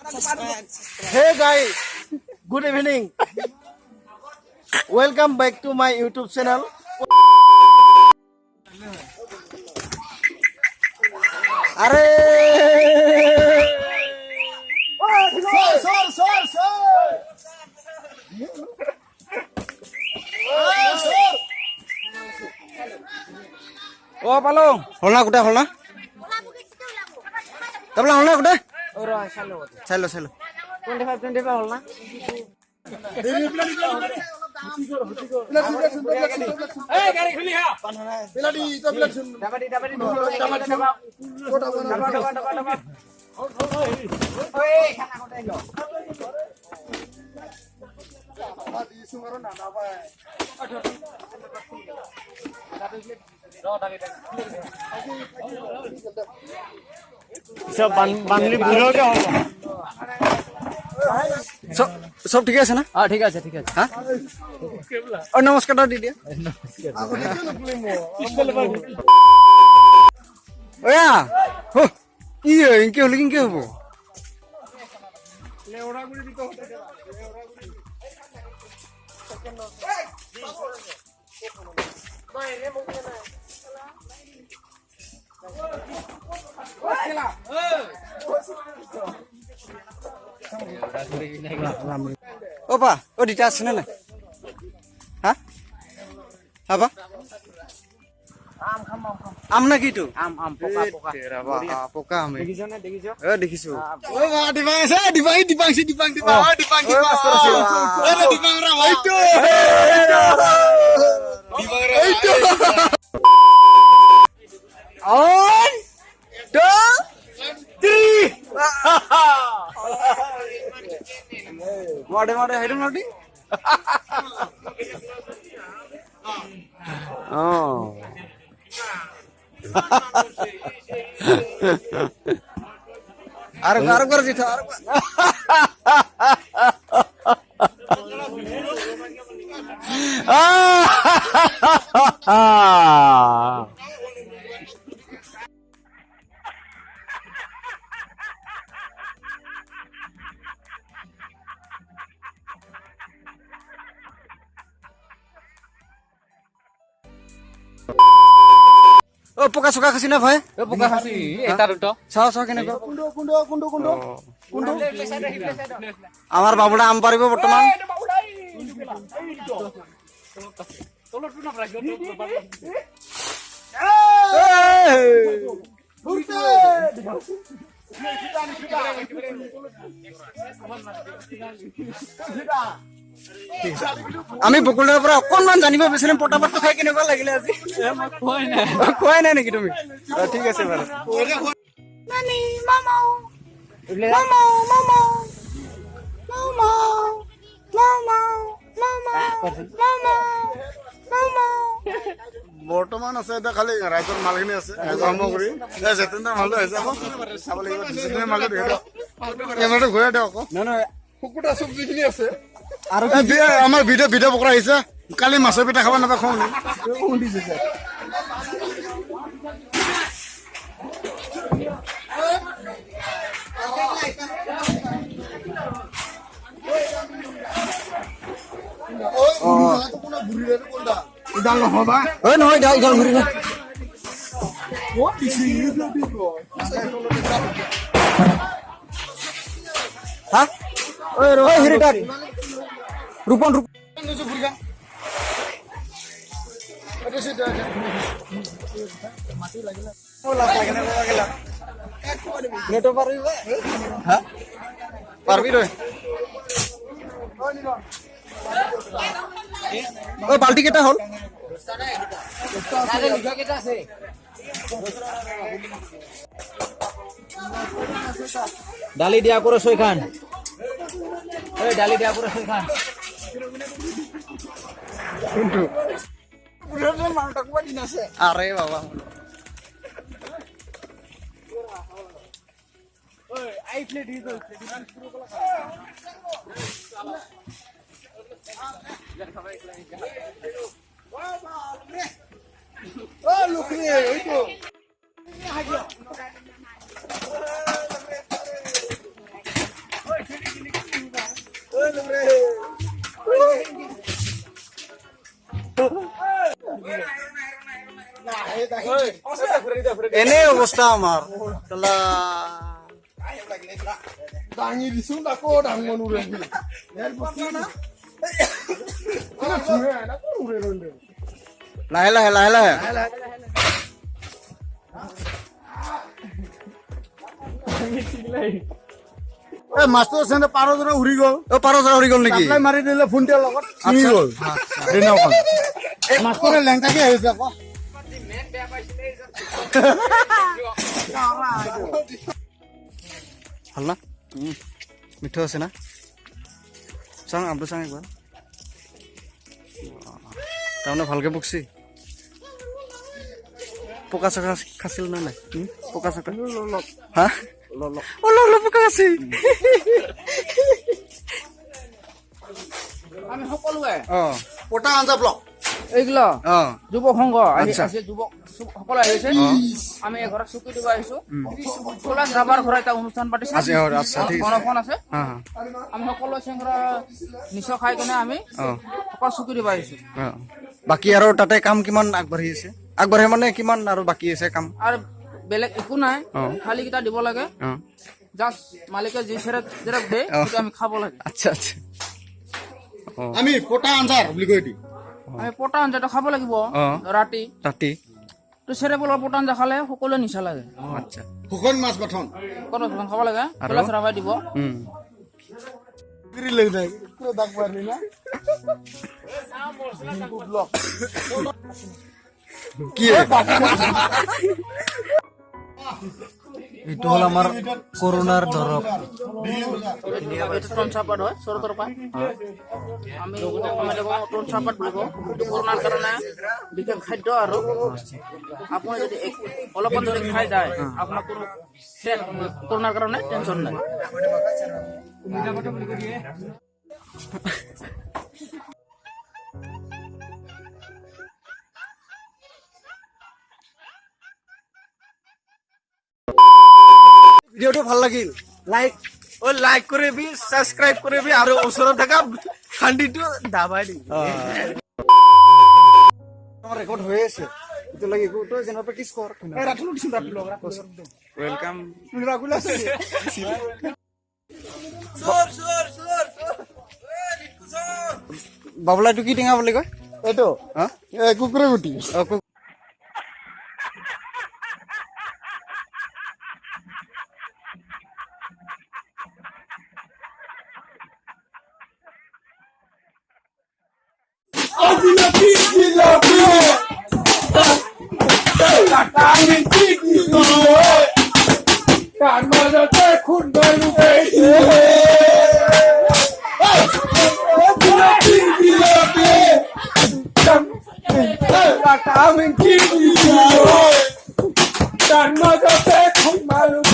Hey guys, good evening. Welcome back to my YouTube channel. Oh, Palung. Holna kuda holna. Tabla holna kuda. Ora salo. Salo salo. 25 holna. Eh, gari khuli ha. सब बांगली भूलो क्या होगा? सब ठीक है ना? Ah, ঠিক আছে ঠিক আছে हाँ? और नमस्कार दादी दिया। ओया, हो, ये इनके हो लेकिन क्या हो? Opa, oh di tas sana. Hah? Apa? Am na gitu. আম পোকা পোকা Tera bah, poka ame. দেখিছো না দেখিছো Dekisu. Oh, dibang sih, dibang. Ada dibang rawa itu. Dibang rawa itu. On, two, three. Mode, hidung mode. Oh. Aruk कर situ, aruk. Oh, poka suka kesini apa ya? এ পোকা খাসি এটা দুটো Saw kene kok. Kundo. আমার বাবুটা আম পারিব বর্তমান আমি বকুলদাৰ পৰা অকনমান জানিব বিচাৰিম পটাপটটো খাই কেনেকুৱা লাগিলে আজি কোৱাই নাই নেকি তুমি ঠিক আছে বাৰু নানি মামা বৰ্তমান আছে এটা খালি ৰাইজৰ মালখিনি আছে সামগ্ৰী যেতেন ভালো হৈছে আকৌ চাব লাগিব মালটো কেমেৰাটো ঘূৰাই দিয়ক আকৌ কুকুৰা চব্জিখিনি আছে আৰু আমাৰ ভিডিঅ' পকৰা আহিছে কালি মাছৰ পিঠা খাব নাপায় খং নহয় ইডাল ঘূৰি হা ঐ হিৰিটাৰ ৰূপন পারবি রে ও বালতি কেটা হল ডালি দিয়া করে সই খান এই ডালি দিয়া করে সই খান আরে বাবা এনে অৱস্থা আমাৰ কেলা দাঙি দিছো তাকো ডাঙৰ উৰে লাহে লাহে লাহে লাহে এই মাছটো আছে নে পাৰজনে উৰি গ'ল অ পাৰ চৰা উৰি গ'ল নেকি চাপ্লাই মাৰি দিলে ফোনটোৰ লগত চিঙি গ'ল দিনাখন এই মাছটো লেংটাকে আহিছে আকৌ ভাল না মিঠা আছে না চাং আমটো চাং একবাৰ তাৰমানে ভালকে বকছি পোকা চকা খাছিল না নাই পোকা চকা হা অলপ পোকা আছে আমি সকলোৱে অ পটা আঞ্জা ব্লক এইগুলো অ যুৱ সংঘ আচ্ছা। আছে যুৱক সকলো আহিছে আমি ঘৰত চকী দিব আহিছো কলাচ ৰাবাৰ ঘৰ এটা অনুষ্ঠান পাতিছে আছে আচ্ছা ঠিক আছে গণফোন আছে হা আমি সকলো চেংঘৰ নিশ্চয় খাই কিনে আমি অ সকলো চকী দিব আহিছো অ বাকী আৰু তাতে কাম কিমান আগবাঢ়ি আছে আগবাঢ়ে মানে কিমান আৰু বাকী আছে কাম আৰু বেলেগ একো নাই অ। খালি কেইটা দিব লাগে অ জাষ্ট মালিকে যি চেৰেক দে অ। সেইটো আমি খাব লাগে আচ্ছা আচ্ছা আমি পটা আঞ্জাৰ বুলি কৈ দিম আমি পটা আঞ্জাটো খাব লাগিব অ। ৰাতি ৰাতি তো চেৰেবলৰ পটা আঞ্জা খালে সকলোৱে নিচা লাগে আচ্ছা শুকান মাছ বাথন সকলো খাব লাগে আৰু? কলাচ ৰাবাৰ দিব লৈ যায় দাগ পাৰি না কি এইটো হ'ল আমাৰ কৰোণাৰ দৰৱ এইটো টন চাহপাত হয় চৰতৰ পৰা আমি টন চাহপাত বুলি কওঁ এইটো কৰোণাৰ কাৰণে বিশেষ খাদ্য আৰু আপুনি যদি অলপমান যদি খাই যায় আপোনাৰ কোনো কৰোণাৰ কাৰণে টেনচন নাই ভিডিঅ'টো ভাল লাগিল লাইক কৰিবি সাবস্ক্ৰাইব কৰিবি আৰু ওচৰত থকা ঘণ্টিটো দাবাই দিবি তোমাৰ ৰেকৰ্ড হৈ আছে এইটো লাগি তই যেন প্ৰেক্টিছ কৰ এই ৰাখলো দিছো ৰাখলো ওয়েলকাম ৰাখলো আছে বাবলাইটো কি টেঙা বুলি কয় এইটো হা কুকুৰে গুটি Kami kini, dan mata saya kembali.